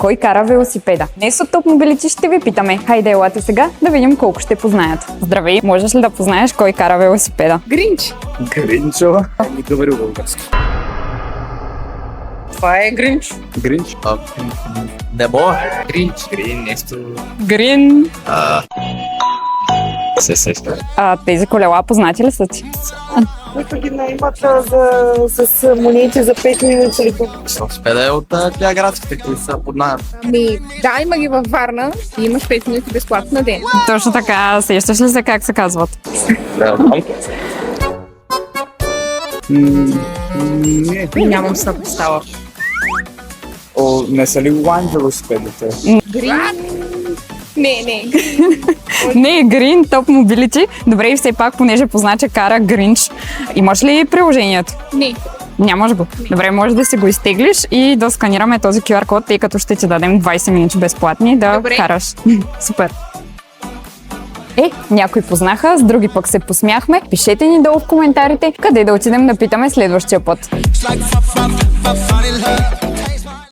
Кой кара велосипеда? Днес от Топ Мобилити ще ви питаме. Хайде, елате сега да видим колко ще познаят. Здравей, можеш ли да познаеш кой кара велосипеда? Гринч. Гринчова? Не говорю български. Това е Гринч. Гринч? Не мога. Гринч. Грин, нещо... Грин. Се сеща. Тези колела познати ли са ти? Които ги наимат с монети за 5 минути или какво. Велосипеда е от тя градските, които са под найем. Да, има ги във Варна и имаш 5 минути безплатно на ден. Точно така, сещаш ли се как се казват? Не. Нямам са представа. Не са ли лайн велосипедите? Грин. Не. Не, Грин, Топ Мобилити. Добре, и все пак, понеже позна, че кара Гринч. Имаш ли приложението? Не. Нямаш го. Добре, може да си го изтеглиш и да сканираме този QR код, тъй като ще ти дадем 20 минути безплатни да Добре. караш. Супер. Някои познаха, с други пък се посмяхме. Пишете ни долу в коментарите къде да отидем да питаме следващия път.